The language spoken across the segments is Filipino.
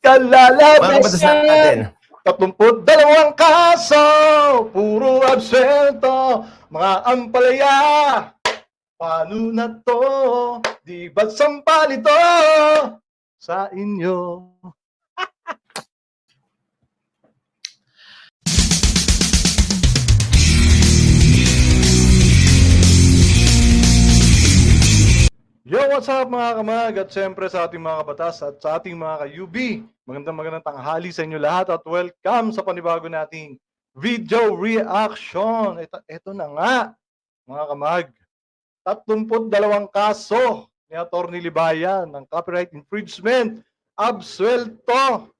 Kalalabas natin. 32 kaso, puro absento, mga ampalaya. Paano na to? Di ba't sampal ito sa inyo? Yo, what's up mga kamag? At syempre sa ating mga kabatas at sa ating mga ka-UB, magandang tanghali sa inyo lahat at welcome sa panibago nating video reaction. Ito na nga mga kamag, 32 kaso ni Atty. Libayan ng copyright infringement. Absuelto.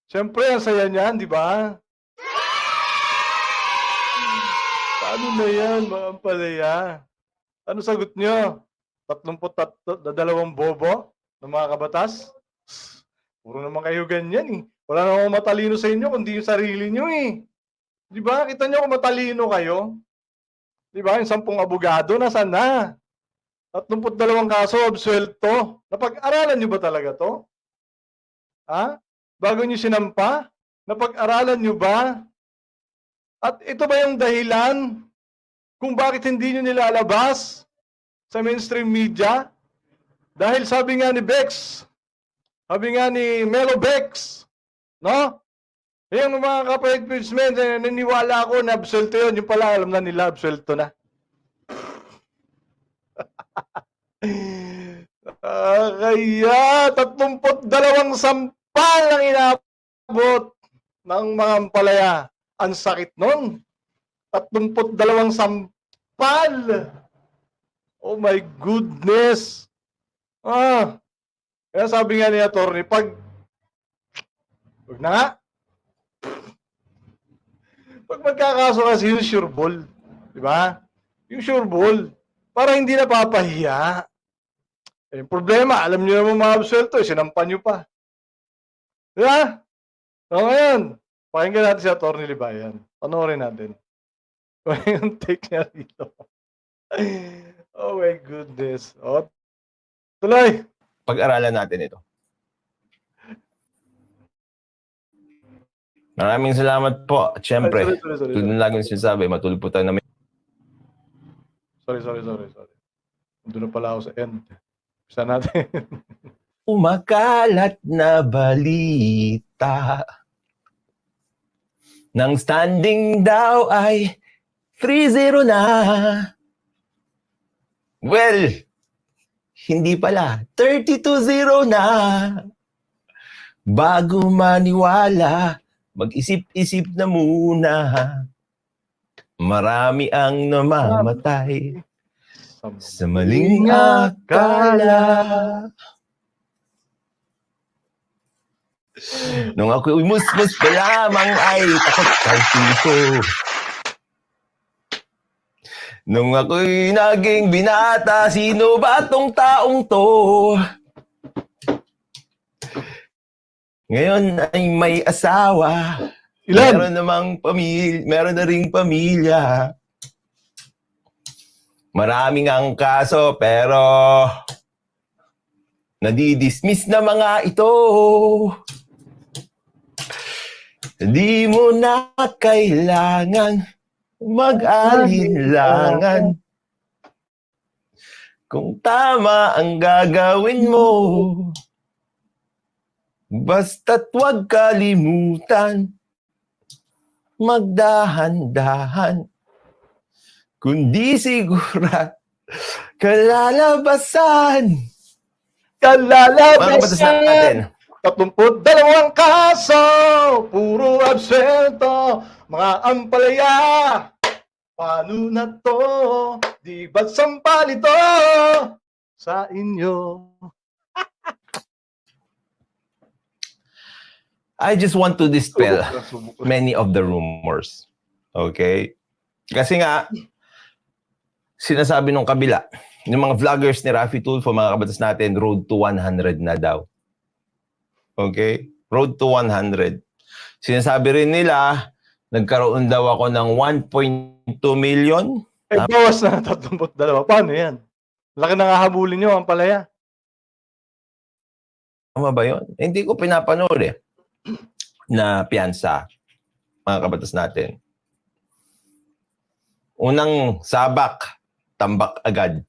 Siyempre, ang saya niyan, di ba? Paano na yan, mga ampalaya? Ano sagot nyo? 32 bobo ng mga kabatas? Puro naman kayo ganyan eh. Wala namang matalino sa inyo kundi yung sarili nyo eh. Di ba? Kita nyo kung matalino kayo? Di ba? Yung 10 abogado, nasaan na? 32 kaso, absuelto. Napag-aralan nyo ba talaga to? Ha? Bago nyo sinampa? Napag-aralan nyo ba? At ito ba yung dahilan kung bakit hindi nyo nilalabas sa mainstream media? Dahil sabi nga ni Bex, sabi nga ni Melo Bex, no? Yung mga copyright infringement, naniniwala ako na absuelto yun. Yung pala, alam na nila, absuelto na. Kaya 32 sampal ang inabot ng mga ampalaya. Ang sakit nun. 32 sampal. Oh my goodness. Kaya sabi nga ni attorney, wag na nga. Pag magkakaso kasi yung sure ball, di ba? Yung sure ball, para hindi napapahiya. Yung problema, alam niyo naman mga absuelto, sinampan niyo pa. Di ba? So ngayon, pakinggan natin si Atty. Libayan. Panoorin natin. Yung take niya dito. Oh my goodness. Oh, tuloy. Pag-aralan natin ito. Maraming salamat po. At syempre, Sorry. tulad ng laging sinasabi, matulog po tayo na may... Sorry. Doon na pala ako sa end. Bisa natin. Umakalat na balita ng standing daw ay 3-0 na. Well, hindi pala. 32-0 na. Bago maniwala, mag-isip-isip na muna. Marami ang namamatay sa maling akala. Nung ako'y musmus pa lamang ay takot ang ko. Nung ako'y naging binata, sino ba tong taong to? Ngayon ay may asawa. Ilan? Meron na ring pamilya. Maraming ang kaso pero nadidismiss na mga ito. Di mo na kailangan mag-alinlangan kung tama ang gagawin mo. Basta't huwag kalimutan magdahan-dahan. Kundi sigura kalalabasan. Natin. 32 kaso, puro absento, mga ampalaya. Paano na to? Di ba't sampal ito sa inyo? I just want to dispel many of the rumors. Okay? Kasi nga, sinasabi nung kabila, yung mga vloggers ni Raffy Tulfo, mga kabatas natin, road to 100 na daw. Okay? Road to 100. Sinasabi rin nila, nagkaroon daw ako ng 1.2 million. Bawas na 32. Paano yan? Laki ng hahabulin nyo, ang palaya. Tama ba yun? Hindi ko pinapanood na piyansa, mga kabatas natin. Unang sabak, tambak agad.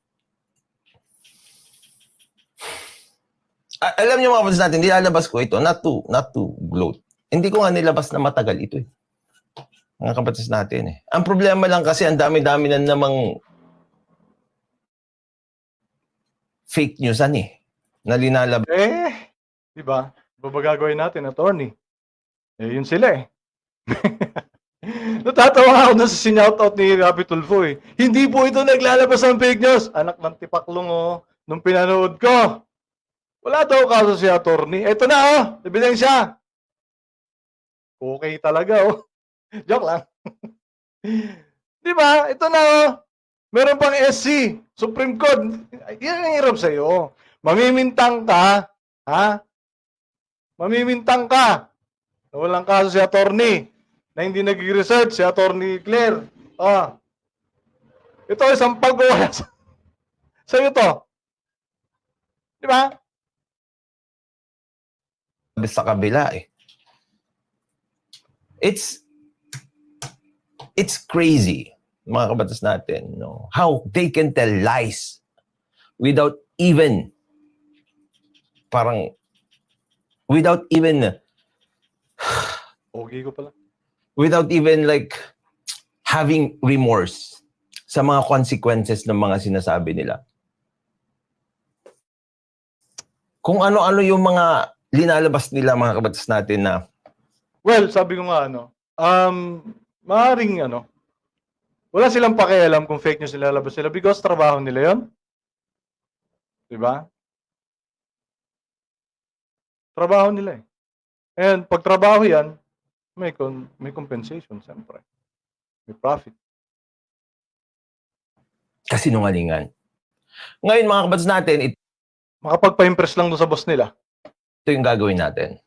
Alam niyo mga kabatas natin, nilalabas ko ito, not to gloat. Hindi ko nga nilabas na matagal ito mga kabatas natin Ang problema lang kasi ang dami-dami na namang fake news na linalabas. Di ba? Ba gagawin natin, attorney? Yun sila Natatawa ako na sa sinoutout ni Rapi Tulfo Hindi po ito naglalabas ng fake news. Anak ng tipaklong nung pinanood ko. Wala daw kaso si attorney. Ito na ebidensya. Okay talaga Joke lang. Di ba? Ito na Meron pang SC, Supreme Court. Yan ang hirap sa'yo. Mamimintang ka, ha? Mamimintang ka. Na walang kaso si attorney. Na hindi nag-research si attorney Claire. Ito isang pag-uwala sa'yo to. Di ba? Sa kabila It's crazy, mga kabatas natin, how they can tell lies without even Okay ko pala. Without even like having remorse sa mga consequences ng mga sinasabi nila. Kung ano-ano yung mga linalabas nila, mga kabatas natin na well, sabi ko nga maaaring wala silang pakialam kung fake news nilalabas sila because trabaho nila yon. Diba? Trabaho nila And pag trabaho yan, may compensation, siyempre. May profit. kasinungalingan. Ngayon, mga kabatas natin, Makapagpa-impress lang doon sa boss nila. ito yung gagawin natin.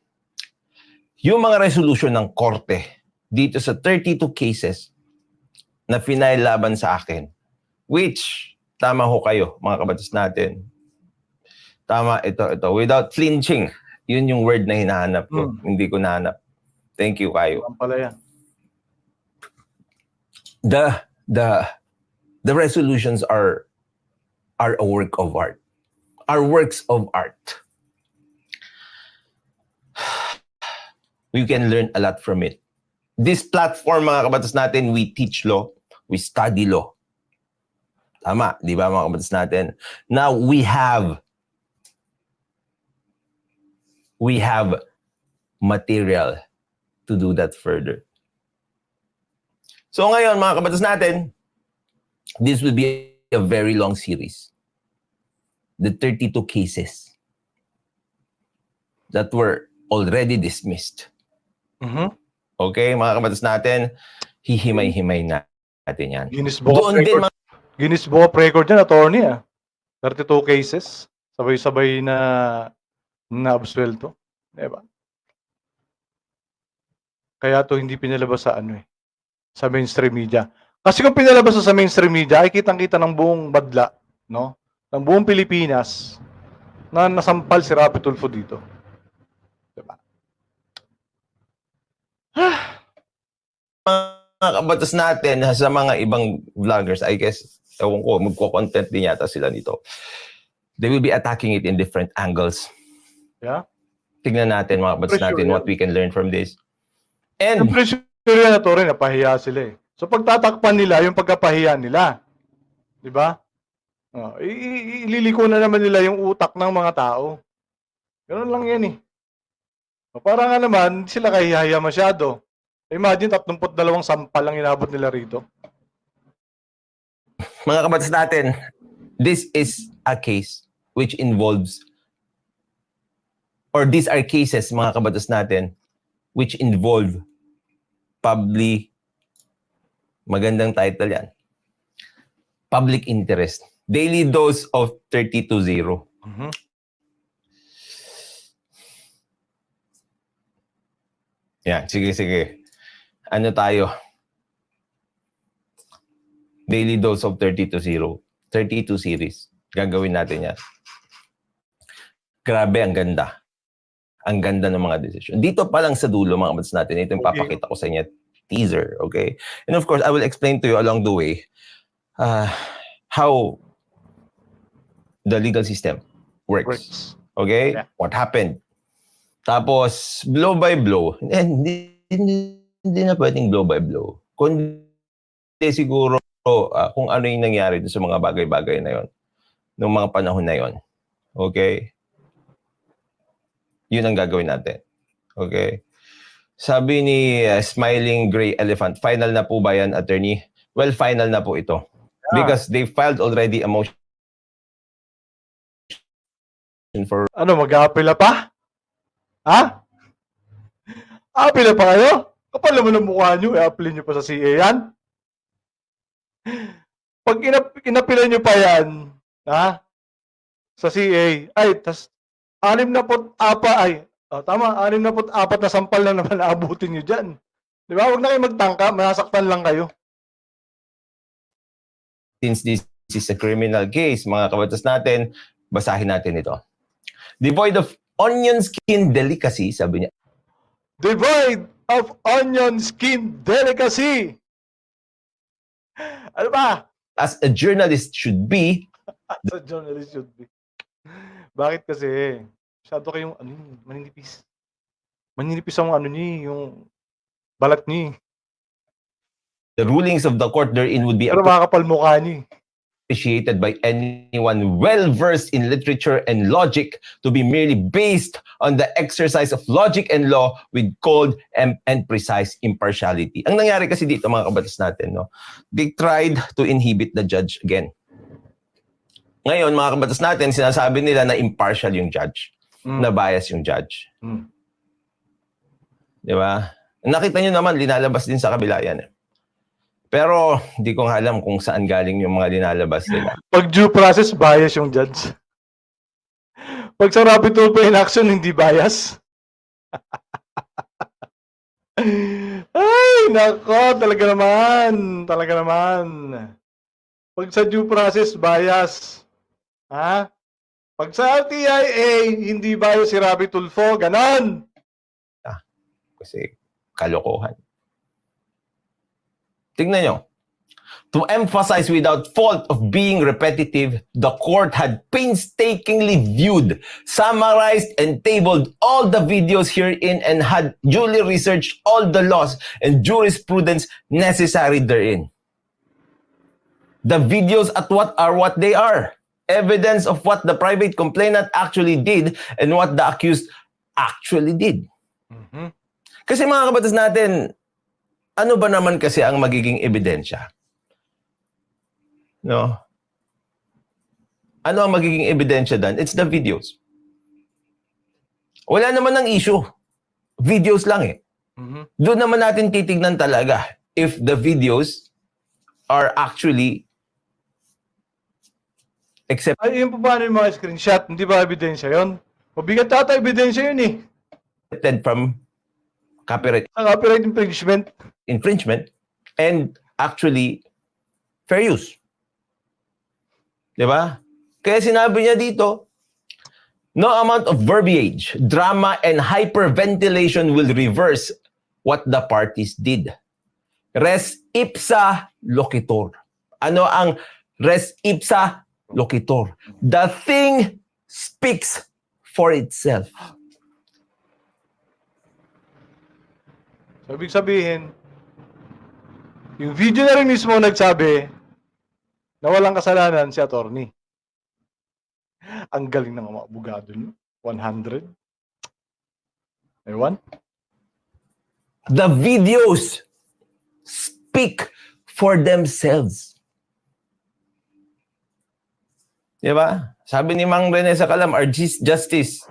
Yung mga resolution ng korte dito sa 32 cases na final laban sa akin, which, tama ho kayo, mga kabatas natin. Tama, ito. Without flinching. Yun yung word na hinahanap ko. Hindi ko nahanap. Thank you, kayo. Ang palaya. The resolutions are a work of art. Are works of art. We can learn a lot from it. This platform, mga kabatas natin, we teach law, we study law. Tama, di ba mga kabatas natin? Now, we have material to do that further. So ngayon, mga kabatas natin, this will be a very long series. The 32 cases that were already dismissed. Okay, mga kabatas natin, hihimay-himay natin yan. Guinness Book of Record yan, attorney 32 cases, sabay-sabay na absuelto. Diba? Kaya to hindi pinalabas sa sa mainstream media. Kasi kung pinalabas sa mainstream media, ay kitang-kita ng buong badla, ng buong Pilipinas na nasampal si Rapi Tulfo dito. Diba? Mga kabatas natin sa mga ibang vloggers, I guess, ewan ko, magko-content din yata sila nito. They will be attacking it in different angles. Yeah? Tignan natin, mga kabatas natin, what we can learn from this. And sure yan na to rin, napahiya sila So pagtatakpan nila yung pagkapahiya nila. Di ba? Ililiko na naman nila yung utak ng mga tao. Ganun lang yan Para nga naman, sila kahihiya masyado. Imagine, 32 sampal lang inabot nila rito. Mga kabatas natin, this is a case which involves, or these are cases, mga kabatas natin, which involve magandang title yan, public interest. Daily dose of 32-0. Yan, sige. Ano tayo? Daily dose of 32-0. 32 series. Gagawin natin yan. Grabe, ang ganda. Ang ganda ng mga decision. Dito pa lang sa dulo, mga kabatas natin, ito yung Okay. papakita ko sa inyo, teaser, okay? And of course, I will explain to you along the way how the legal system works. Works. Okay? Yeah. What happened? Tapos, blow by blow. Hindi na pwedeng blow by blow. Kundi siguro kung ano yung nangyari sa mga bagay-bagay na yon noong mga panahon na yon. Okay? Yun ang gagawin natin. Okay? Sabi ni Smiling Gray Elephant, final na po ba yan, attorney? Well, final na po ito. Yeah. Because they filed already a motion for... Ano, mag-aapila pa? Ha? Apila pa kayo? Kapal naman ang mukha nyo, i-apply nyo pa sa CA yan? Pag inapila nyo pa yan, ha? Sa CA, ay, tas 64 na sampal na naman naabutin nyo dyan. Di ba? Huwag na kayo magtangka, masasaktan lang kayo. Since this is a criminal case, mga kabatas natin, basahin natin ito. Devoid of onion skin delicacy, sabi niya. Devoid of onion skin delicacy. Ano ba? As a journalist should be, As a journalist should be. Bakit kasi? Masyado kayong maninipis. Maninipis ang yung balat niyo. the rulings of the court therein would be Pero makakapal mukha niyo. appreciated by anyone well-versed in literature and logic to be merely based on the exercise of logic and law with cold and precise impartiality. Ang nangyari kasi dito, mga kabatas natin, no? They tried to inhibit the judge again. Ngayon, mga kabatas natin, sinasabi nila na impartial yung judge, na bias yung judge. Di ba? Nakita nyo naman, linalabas din sa kabila yan. Pero, hindi ko nga alam kung saan galing yung mga linalabas nila. Pag due process, bias yung judge. Pag sa rapid tulpo in action, hindi bias. Ay, nako, talaga naman. Talaga naman. Pag sa due process, bias. Ha? Pag sa RTIA, hindi bias si Rabi Tulfo. Ganon. Kasi kalokohan. Tingnan nyo. To emphasize without fault of being repetitive, the court had painstakingly viewed, summarized, and tabled all the videos herein and had duly researched all the laws and jurisprudence necessary therein. The videos at what they are. Evidence of what the private complainant actually did and what the accused actually did. Kasi mga kabatas natin, ano ba naman kasi ang magiging ebidensya? No? Ano ang magiging ebidensya dan? It's the videos. Wala naman ng issue. Videos lang eh. Doon naman natin titignan talaga if the videos are actually accepted Ay, yun po paano yung mga screenshot? Hindi ba ebidensya yun? Mabigat ata ebidensya yun eh. from copyright Sa copyright infringement. and actually fair use. Diba? Kaya sinabi niya dito, no amount of verbiage, drama, and hyperventilation will reverse what the parties did. Res ipsa loquitur. Ano ang res ipsa loquitur? The thing speaks for itself. So, ibig sabihin, yung video na rin mismo nagsabi na walang kasalanan si attorney. Ang galing ng mga abogado nyo. 100. Ewan? The videos speak for themselves. Diba? Sabi ni Mang Rene sa Kalam, our justice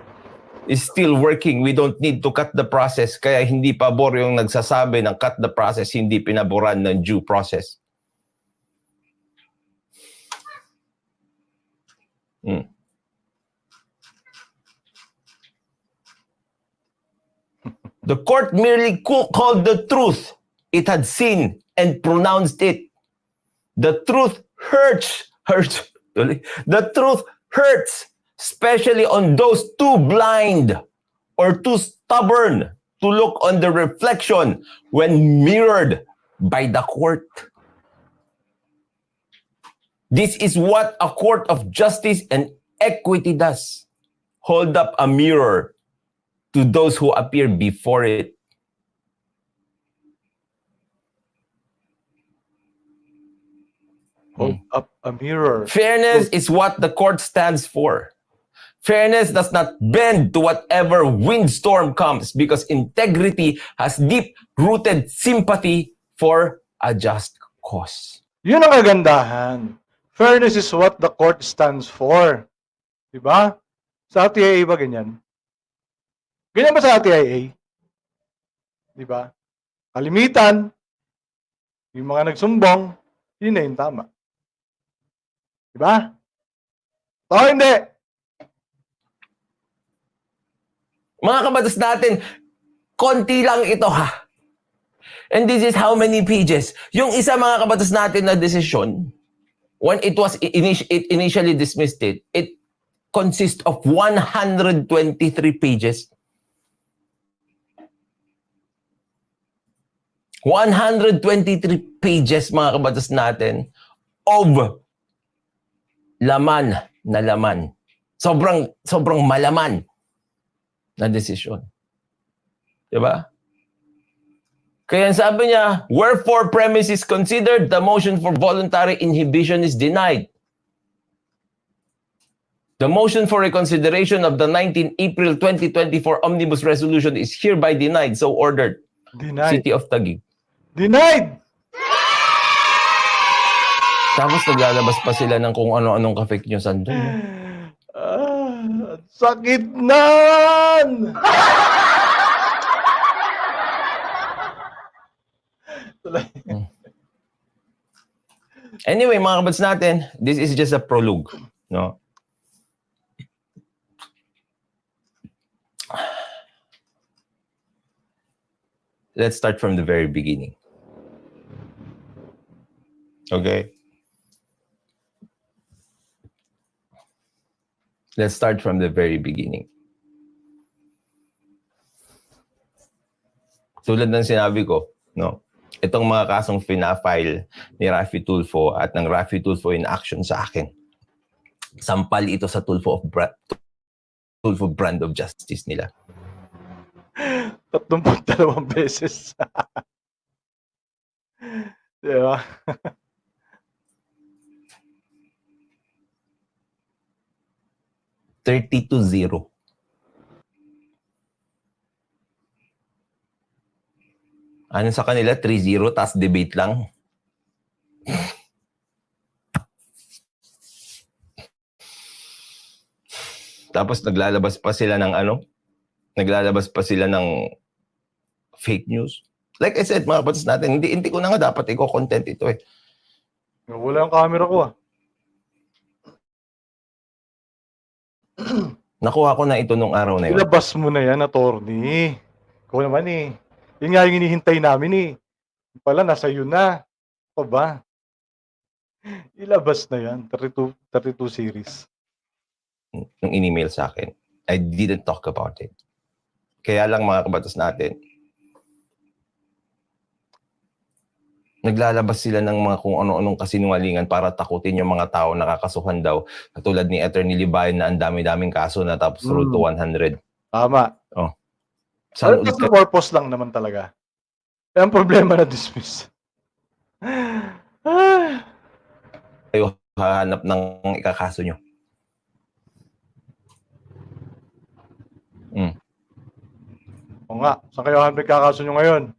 is still working. We don't need to cut the process. Kaya hindi pabor yung nagsasabi ng cut the process, hindi pinaboran ng due process. The court merely called the truth it had seen and pronounced it. The truth hurts The truth hurts, especially on those too blind or too stubborn to look on the reflection when mirrored by the court. This is what a court of justice and equity does. Hold up a mirror to those who appear before it. Hold up a mirror. Fairness is what the court stands for. Fairness does not bend to whatever windstorm comes because integrity has deep-rooted sympathy for a just cause. Yun ang kagandahan. Fairness is what the court stands for. Diba? Sa TIA ba ganyan? Ganyan ba sa TIA? Diba? Kalimitan, yung mga nagsumbong, yun na yung tama. Diba? O hindi. Mga kabatas natin, konti lang ito ha. And this is how many pages. Yung isa mga kabatas natin na desisyon, when it was initially dismissed it consists of 123 pages. 123 pages mga kabatas natin of laman na laman. Sobrang malaman na desisyon. Diba? Kaya sabi niya, wherefore premise is considered, the motion for voluntary inhibition is denied. The motion for reconsideration of the 19 April 2024 Omnibus Resolution is hereby denied, so ordered. Denied. City of Taguig. Denied! Tapos naglalabas pa sila ng kung ano-anong ka-fake news andun. Sakit nan! Anyway, mga kabats natin, this is just a prologue, no? Let's start from the very beginning. Okay? Let's start from the very beginning. Tulad ng sinabi ko, no? Itong mga kasong fina-file ni Raffy Tulfo at ng Raffy Tulfo in action sa akin. Sampal ito sa Tulfo brand of justice nila. 32 beses. Diba? $32-0. Ano sa kanila? 3-0, tas debate lang. Tapos naglalabas pa sila ng Naglalabas pa sila ng fake news. Like I said, mga kabatas natin, hindi ko na nga dapat i-content ito eh. Wala yung camera ko ah. Nakuha ko na ito nung araw na yun. Ilabas mo na yan, attorney. Ikaw naman eh. Yun nga yung hinihintay namin eh. Pala, nasa iyo na. O ba? Ilabas na yan. 32 series. Nung in-email sa akin, I didn't talk about it. Kaya lang mga kabatas natin, naglalabas sila ng mga kung ano-anong kasinungalingan para takutin yung mga tao nakakasuhan daw. Katulad ni Attorney Libayan na ang dami-daming kaso na tapos road to 100. Tama. Oh. Pero just the purpose lang naman talaga. Kaya ang problema na dismiss. Kayo hahanap ng ikakaso nyo. O nga, saan kayo hanap ikakaso nyo ngayon?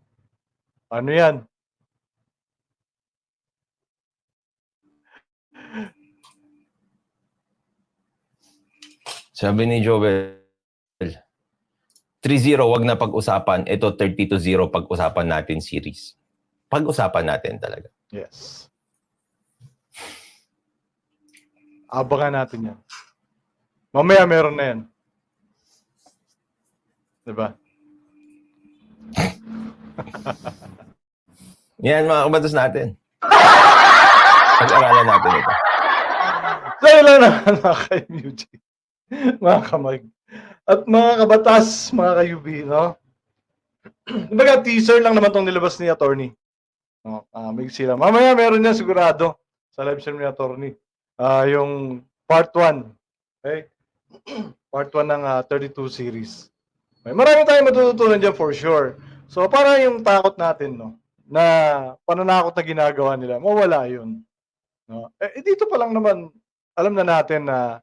Ano yan? Sabi ni Joel, 3-0, wag na pag-usapan. Ito, 32-0, pag-usapan natin series. Pag-usapan natin talaga. Yes. Abangan natin yan. Mamaya meron na yan. Diba? Yan mga kabatas natin. Pag-aralan natin ito. Sa'yo lang naman mga ka-MUJ, mga kamag. At mga kabatas, mga ka-UB, no? Kumbaga, teaser lang naman tong nilabas ni attorney. No? May sila. Mamaya meron yan sigurado sa live stream ni attorney. Yung part 1. Okay? Part 1 ng 32 series. May marami tayong matututunan dyan for sure. So, para yung takot natin, no? Na pananakot na ginagawa nila, mawala yun. No? Dito pa lang naman, alam na natin na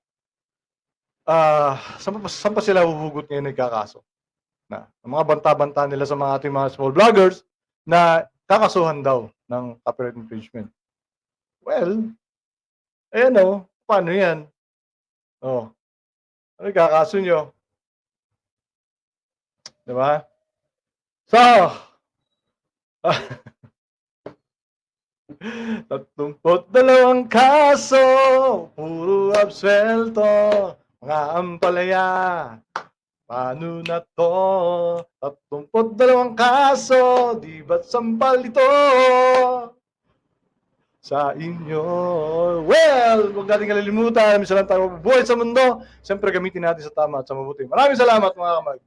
saan pa sila huhugot ngayon nagkakaso? Na ang mga banta-banta nila sa mga ating mga small vloggers na kakasuhan daw ng copyright infringement. Well, ayan o, paano yan? Oh, ano kakaso nyo? Diba? So, 32 kaso, puro absuelto, mga ampalaya. Paano na to? 32 kaso, di ba't sampal ito sa inyo? Well, huwag natin kalilimutan, minsan lang tayo mabubuhay sa mundo. Siyempre, gamitin natin sa tama at sa mabuti. Maraming salamat mga kamag.